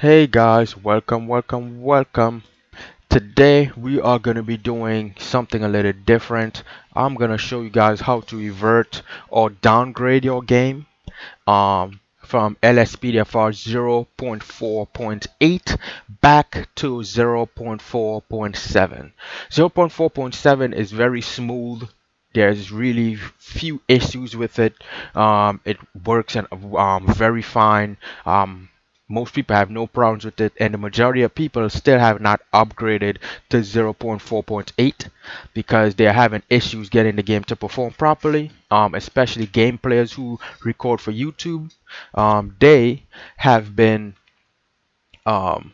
Hey guys, welcome. Today we are going to be doing something a little different. I'm going to show you guys how to revert or downgrade your game from LSPDFR 0.4.8 back to 0.4.7. 0.4.7 is very smooth. There's really few issues with it. It works and very fine. Most people have no problems with it, and the majority of people still have not upgraded to 0.4.8 because they're having issues getting the game to perform properly. Especially game players who record for YouTube, they have been um,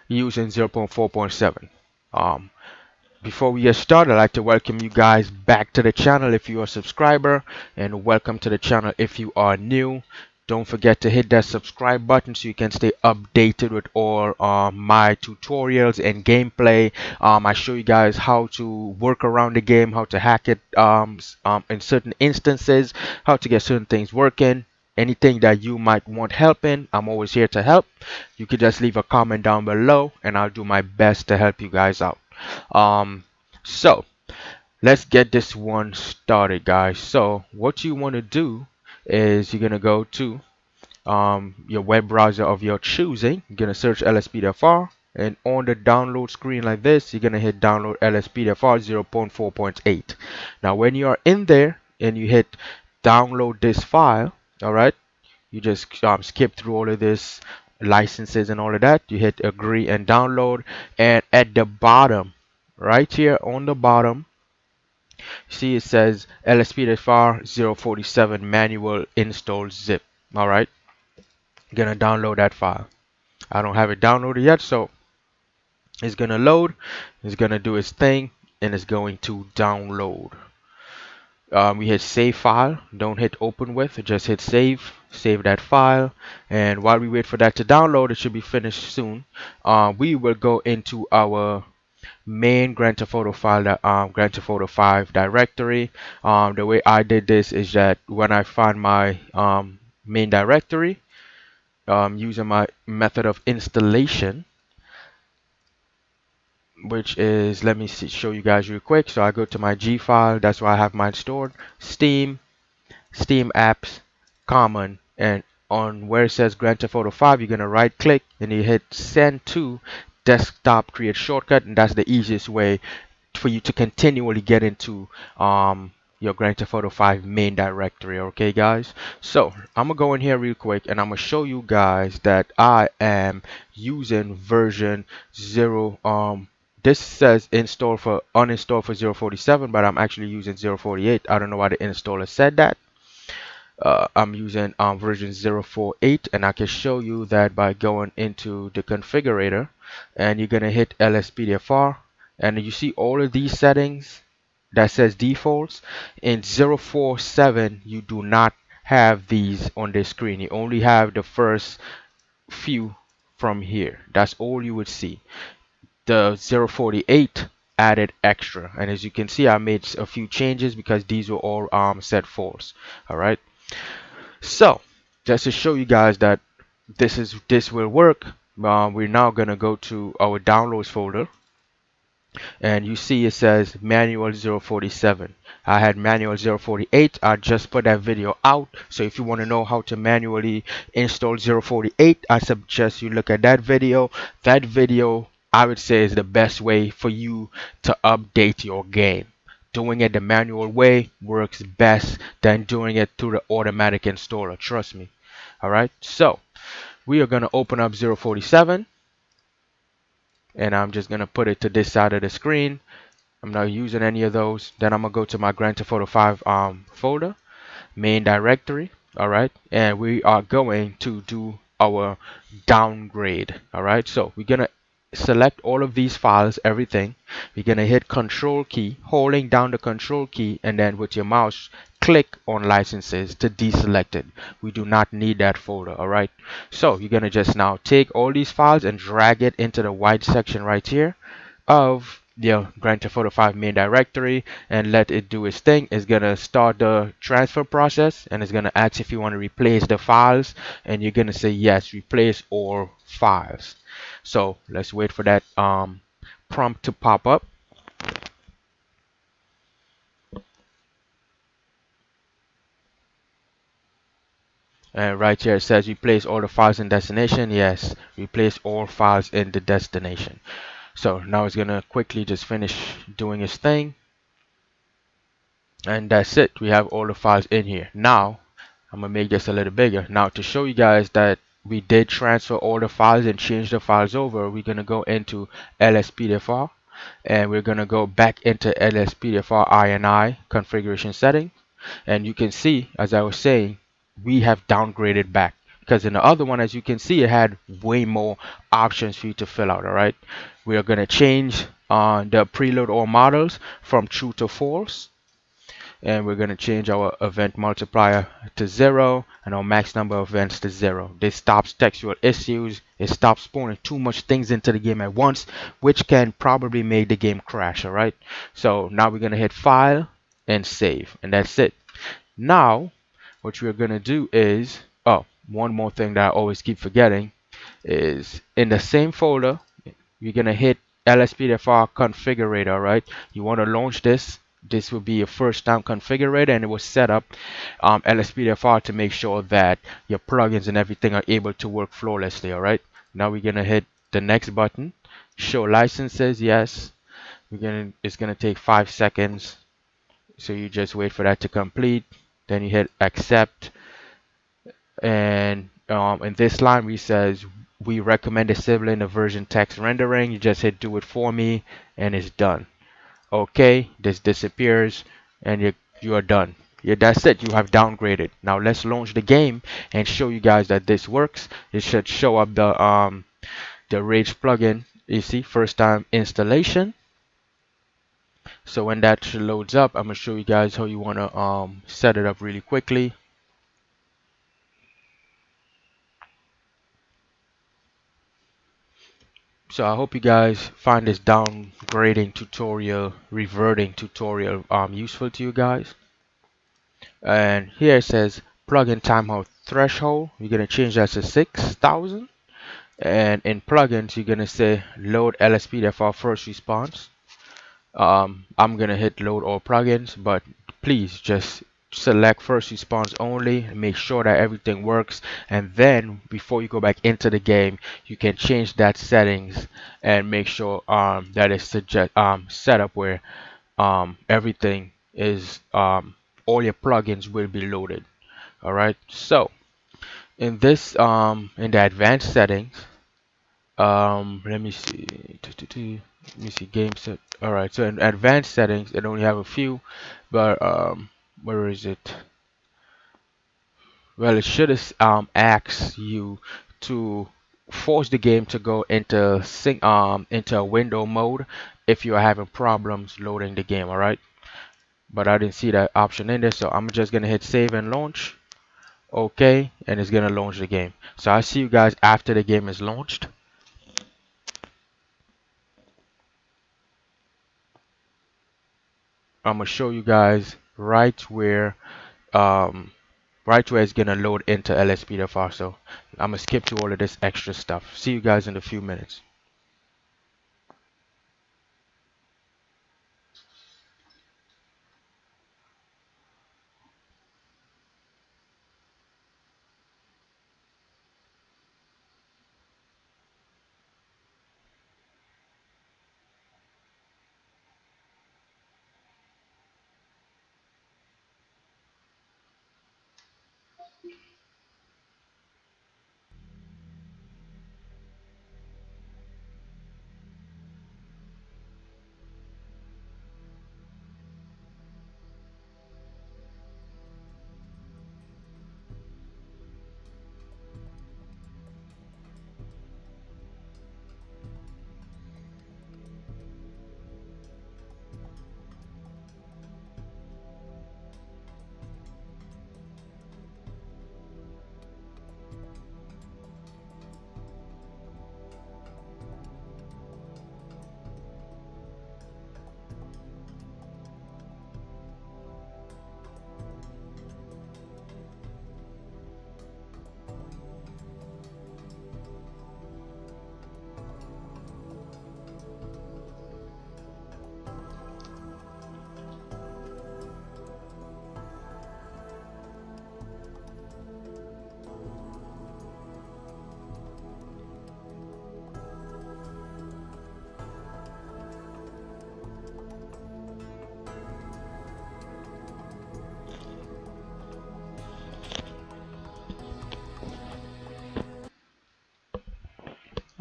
using 0.4.7. Um, Before we get started, I'd like to welcome you guys back to the channel if you're a subscriber, and welcome to the channel if you are new. Don't forget to hit that subscribe button so you can stay updated with all my tutorials and gameplay. I show you guys how to work around the game, how to hack it in certain instances, how to get certain things working. Anything that you might want help in, I'm always here to help. You could just leave a comment down below and I'll do my best to help you guys out. um so let's get this one started, guys. So what you want to do is you're gonna go to your web browser of your choosing. You're gonna search LSPDFR, and on the download screen like this, you're gonna hit download LSPDFR 0.4.8. Now when you are in there and you hit download this file, all right, you just skip through all of this licenses and all of that. You hit agree and download, and at the bottom, right here on the bottom, see it says LSPDFR 047 manual install zip. All right, gonna download that file. I don't have it downloaded yet, so it's gonna load. It's gonna do its thing, and it's going to download. We hit save file. Don't hit open with, just hit save that file. And while we wait for that to download, it should be finished soon. We will go into our main Grand Theft Auto file, Grand Theft Auto 5 directory. The way I did this is that when I find my main directory, using my method of installation, which is, let me show you guys real quick. So I go to my G file, that's where I have mine stored. Steam apps, common, and on where it says Grand Theft Auto 5, you're gonna right click and you hit send to desktop create shortcut, and that's the easiest way for you to continually get into your Grand Theft Auto 5 main directory. Okay guys, so I'm gonna go in here real quick and I'm gonna show you guys that I am using version 0. This says install for uninstall for 047, but I'm actually using 048. I don't know why the installer said that. I'm using version 0.4.8, and I can show you that by going into the configurator, and you're gonna hit LSPDFR, and you see all of these settings that says defaults. In 0.4.7 you do not have these on the screen. You only have the first few from here. That's all you would see. The 0.48 added extra, and as you can see, I made a few changes because these were all set false. All right, so just to show you guys that this will work, we're now gonna go to our downloads folder, and you see it says manual 047. I had manual 048. I just put that video out, so if you want to know how to manually install 048, I suggest you look at that video. That video, I would say, is the best way for you to update your game. Doing it the manual way works best than doing it through the automatic installer, trust me. All right, so we are going to open up 047, and I'm just going to put it to this side of the screen. I'm not using any of those. Then I'm gonna go to my Grand Theft Auto 5 folder, main directory. All right, and we are going to do our downgrade. All right, so we're gonna select all of these files, everything. We're gonna hit Control key, holding down the Control key, and then with your mouse click on licenses to deselect it. We do not need that folder. All right, so you're gonna just now take all these files and drag it into the white section right here of Grand Theft Auto 5 main directory and let it do its thing. It's gonna start the transfer process and it's gonna ask if you want to replace the files, and you're gonna say yes, replace all files. So let's wait for that prompt to pop up. And right here it says replace all the files in destination. Yes, replace all files in the destination. So now it's gonna quickly just finish doing its thing. And that's it. We have all the files in here. Now I'm gonna make this a little bigger. Now to show you guys that we did transfer all the files and change the files over, we're gonna go into LSPDFR and we're gonna go back into LSPDFR INI configuration setting. And you can see, as I was saying, we have downgraded back, because in the other one, as you can see, it had way more options for you to fill out. All right, we are gonna change the preload all models from true to false, and we're going to change our event multiplier to 0 and our max number of events to 0. This stops textual issues. It stops spawning too much things into the game at once, which can probably make the game crash. All right, so now we're going to hit file and save, and that's it. Now what we're going to do is, oh, one more thing that I always keep forgetting is in the same folder you're gonna hit LSPDFR configurator, right? You want to launch this. This will be your first time configurator, and it will set up LSPDFR to make sure that your plugins and everything are able to work flawlessly. All right. Now we're gonna hit the next button. Show licenses. Yes. It's gonna take 5 seconds. So you just wait for that to complete. Then you hit accept, and in this line we says we recommend disabling the version text rendering. You just hit do it for me and it's done. Okay, this disappears and you are done. Yeah, that's it. You have downgraded. Now let's launch the game and show you guys that this works. It should show up the Rage plugin. You see, first time installation. So when that loads up, I'm gonna show you guys how you wanna set it up really quickly. So I hope you guys find this downgrading tutorial, reverting tutorial useful to you guys. And here it says plugin timeout threshold. You're gonna change that to 6,000. And in plugins, you're gonna say load LSPDFR first response. I'm gonna hit load all plugins, but please just select first response only, make sure that everything works, and then before you go back into the game you can change that settings and make sure that it's set up where everything is all your plugins will be loaded. All right, so in this in the advanced settings, let me see. Let me see game set. All right, so in advanced settings, it only have a few, but where is it? Well, it should ask you to force the game to go into a window mode if you are having problems loading the game. All right, but I didn't see that option in there, so I'm just gonna hit save and launch. Okay, and it's gonna launch the game. So I'll see you guys after the game is launched. I'm gonna show you guys um right where it's gonna load into LSPDFR. So I'm gonna skip to all of this extra stuff. See you guys in a few minutes.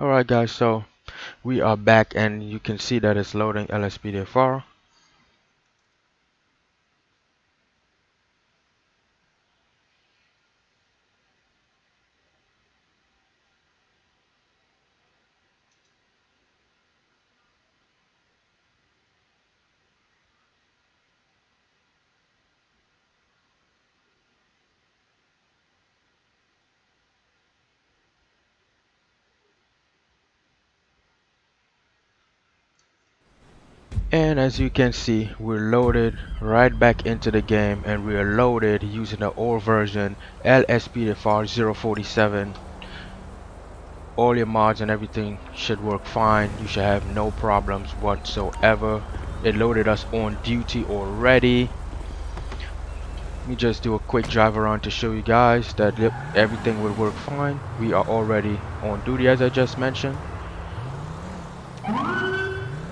Alright guys, so we are back and you can see that it's loading LSPDFR. And as you can see, we're loaded right back into the game and we are loaded using the old version LSPDFR 0.47. All your mods and everything should work fine. You should have no problems whatsoever. It loaded us on duty already. Let me just do a quick drive around to show you guys that yep, everything will work fine. We are already on duty as I just mentioned.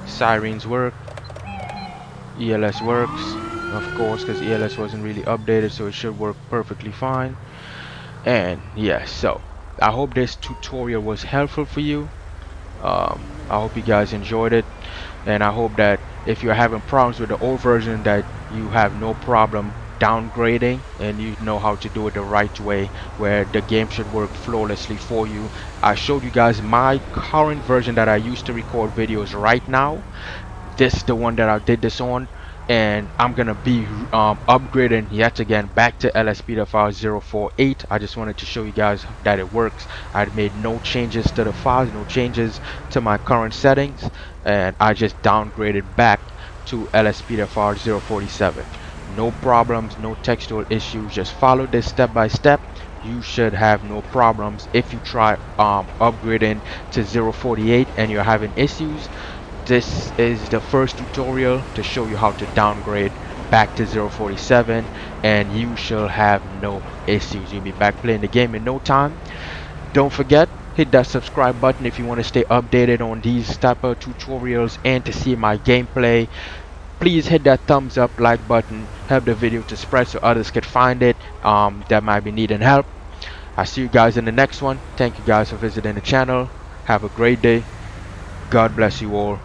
Sirens work. ELS works, of course, because ELS wasn't really updated, so it should work perfectly fine. And yeah, so I hope this tutorial was helpful for you. I hope you guys enjoyed it, and I hope that if you're having problems with the old version, that you have no problem downgrading and you know how to do it the right way, where the game should work flawlessly for you. I showed you guys my current version that I use to record videos right now. This is the one that I did this on, and I'm gonna be upgrading yet again back to LSPDFR 0.4.8. I just wanted to show you guys that it works. I made no changes to the files, no changes to my current settings, and I just downgraded back to LSPDFR 0.47. No problems, no textual issues. Just follow this step by step. You should have no problems. If you try upgrading to 0.48 and you're having issues, this is the first tutorial to show you how to downgrade back to 0.47 and you shall have no issues. You'll be back playing the game in no time. Don't forget, hit that subscribe button if you want to stay updated on these type of tutorials and to see my gameplay. Please hit that thumbs up, like button, help the video to spread so others can find it that might be needing help. I'll see you guys in the next one. Thank you guys for visiting the channel. Have a great day. God bless you all.